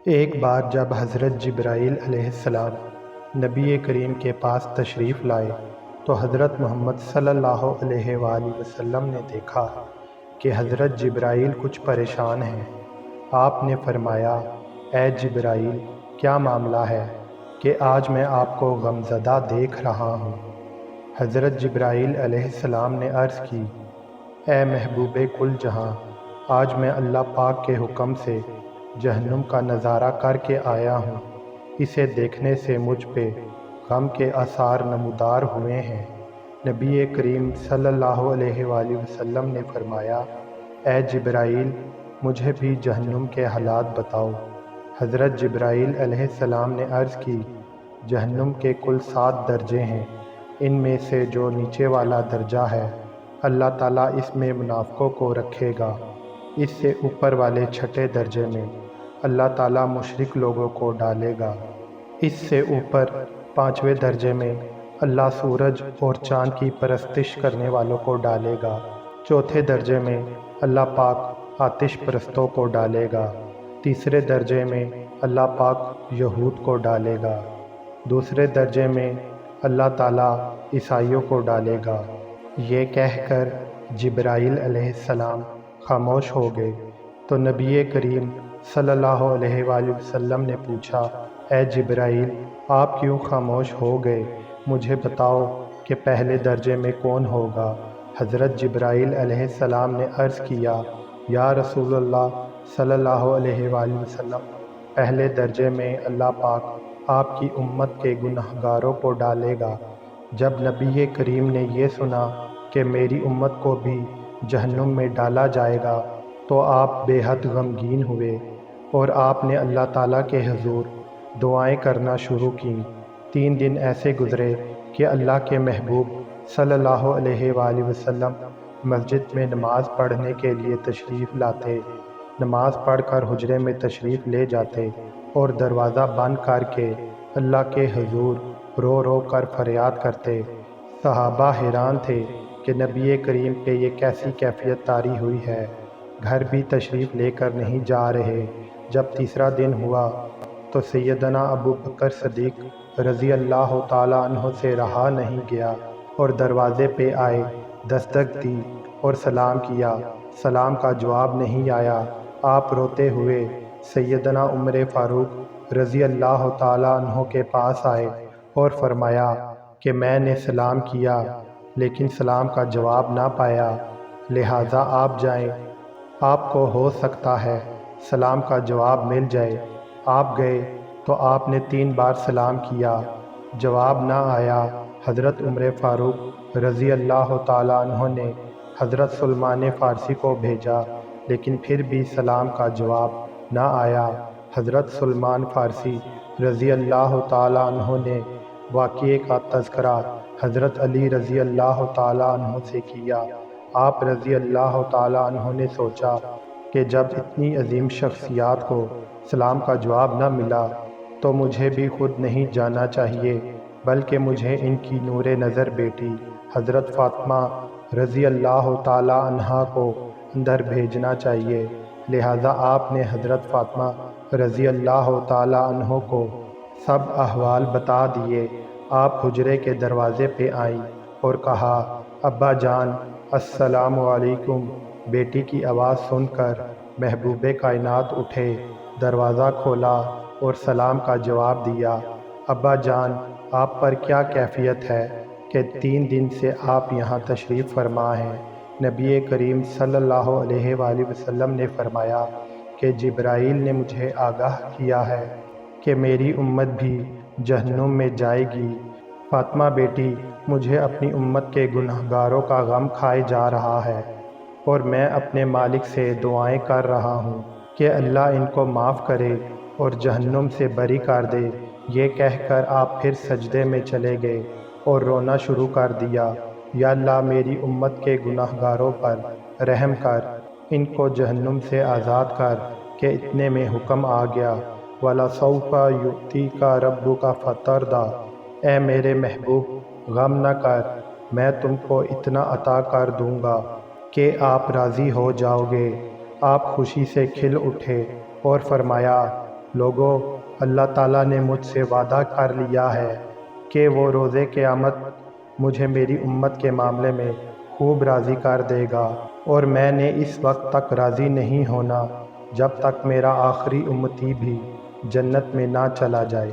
ایک بار جب حضرت جبرائیل علیہ السلام نبی کریم کے پاس تشریف لائے تو حضرت محمد صلی اللہ علیہ وآلہ وسلم نے دیکھا کہ حضرت جبرائیل کچھ پریشان ہیں۔ آپ نے فرمایا، اے جبرائیل، کیا معاملہ ہے کہ آج میں آپ کو غمزدہ دیکھ رہا ہوں؟ حضرت جبرائیل علیہ السلام نے عرض کی، اے محبوب کل جہاں، آج میں اللہ پاک کے حکم سے جہنم کا نظارہ کر کے آیا ہوں۔ اسے دیکھنے سے مجھ پہ غم کے آثار نمودار ہوئے ہیں۔ نبی کریم صلی اللہ علیہ وآلہ وسلم نے فرمایا، اے جبرائیل، مجھے بھی جہنم کے حالات بتاؤ۔ حضرت جبرائیل علیہ السلام نے عرض کی، جہنم کے کل 7 درجے ہیں، ان میں سے جو نیچے والا درجہ ہے اللہ تعالیٰ اس میں منافقوں کو رکھے گا۔ اس سے اوپر والے 6 درجے میں اللہ تعالیٰ مشرک لوگوں کو ڈالے گا۔ اس سے اوپر 5ویں درجے میں اللہ سورج اور چاند کی پرستش کرنے والوں کو ڈالے گا۔ چوتھے درجے میں اللہ پاک آتش پرستوں کو ڈالے گا۔ تیسرے درجے میں اللہ پاک یہود کو ڈالے گا۔ دوسرے درجے میں اللہ تعالیٰ عیسائیوں کو ڈالے گا۔ یہ کہہ کر جبرائیل علیہ السلام خاموش ہو گئے تو نبی کریم صلی اللہ علیہ وآلہ وسلم نے پوچھا، اے جبرائیل، آپ کیوں خاموش ہو گئے؟ مجھے بتاؤ کہ پہلے درجے میں کون ہوگا؟ حضرت جبرائیل علیہ السلام نے عرض کیا، یا رسول اللہ صلی اللہ علیہ وآلہ وسلم، پہلے درجے میں اللہ پاک آپ کی امت کے گنہگاروں کو ڈالے گا۔ جب نبی کریم نے یہ سنا کہ میری امت کو بھی جہنم میں ڈالا جائے گا تو آپ بے حد غمگین ہوئے اور آپ نے اللہ تعالیٰ کے حضور دعائیں کرنا شروع کیں۔ 3 دن ایسے گزرے کہ اللہ کے محبوب صلی اللہ علیہ وآلہ وسلم مسجد میں نماز پڑھنے کے لیے تشریف لاتے، نماز پڑھ کر حجرے میں تشریف لے جاتے اور دروازہ بند کر کے اللہ کے حضور رو رو کر فریاد کرتے۔ صحابہ حیران تھے کہ نبی کریم پہ یہ کیسی کیفیت طاری ہوئی ہے، گھر بھی تشریف لے کر نہیں جا رہے۔ جب تیسرا دن ہوا تو سیدنا ابو بکر صدیق رضی اللہ تعالیٰ عنہ سے رہا نہیں گیا اور دروازے پہ آئے، دستک دی اور سلام کیا۔ سلام کا جواب نہیں آیا۔ آپ روتے ہوئے سیدنا عمر فاروق رضی اللہ تعالیٰ عنہ کے پاس آئے اور فرمایا کہ میں نے سلام کیا لیکن سلام کا جواب نہ پایا، لہٰذا آپ جائیں، آپ کو ہو سکتا ہے سلام کا جواب مل جائے۔ آپ گئے تو آپ نے 3 بار سلام کیا، جواب نہ آیا۔ حضرت عمر فاروق رضی اللہ تعالیٰ عنہ نے حضرت سلمان فارسی کو بھیجا لیکن پھر بھی سلام کا جواب نہ آیا۔ حضرت سلمان فارسی رضی اللہ تعالیٰ عنہ نے واقعے کا تذکرہ حضرت علی رضی اللہ تعالیٰ عنہ سے کیا۔ آپ رضی اللہ تعالیٰ عنہ نے سوچا کہ جب اتنی عظیم شخصیات کو سلام کا جواب نہ ملا تو مجھے بھی خود نہیں جانا چاہیے بلکہ مجھے ان کی نور نظر بیٹی حضرت فاطمہ رضی اللہ تعالیٰ عنہا کو اندر بھیجنا چاہیے۔ لہٰذا آپ نے حضرت فاطمہ رضی اللہ تعالیٰ عنہ کو سب احوال بتا دیے۔ آپ حجرے کے دروازے پہ آئیں اور کہا، ابا جان السلام علیکم۔ بیٹی کی آواز سن کر محبوب کائنات اٹھے، دروازہ کھولا اور سلام کا جواب دیا۔ ابا جان، آپ پر کیا کیفیت ہے کہ 3 دن سے آپ یہاں تشریف فرما ہیں؟ نبی کریم صلی اللہ علیہ وآلہ وسلم نے فرمایا کہ جبرائیل نے مجھے آگاہ کیا ہے کہ میری امت بھی جہنم میں جائے گی۔ فاطمہ بیٹی، مجھے اپنی امت کے گنہگاروں کا غم کھائے جا رہا ہے اور میں اپنے مالک سے دعائیں کر رہا ہوں کہ اللہ ان کو معاف کرے اور جہنم سے بری کر دے۔ یہ کہہ کر آپ پھر سجدے میں چلے گئے اور رونا شروع کر دیا، یا اللہ میری امت کے گنہگاروں پر رحم کر، ان کو جہنم سے آزاد کر کہ اتنے میں حکم آ گیا، وَلَسَوْفَ يُؤْتِيكَ رَبُّكَ فَتَرْضَىٰ، اے میرے محبوب غم نہ کر، میں تم کو اتنا عطا کر دوں گا کہ آپ راضی ہو جاؤ گے۔ آپ خوشی سے کھل اٹھے اور فرمایا، لوگو، اللہ تعالیٰ نے مجھ سے وعدہ کر لیا ہے کہ وہ روز قیامت مجھے میری امت کے معاملے میں خوب راضی کر دے گا، اور میں نے اس وقت تک راضی نہیں ہونا جب تک میرا آخری امتی بھی جنت میں نہ چلا جائے۔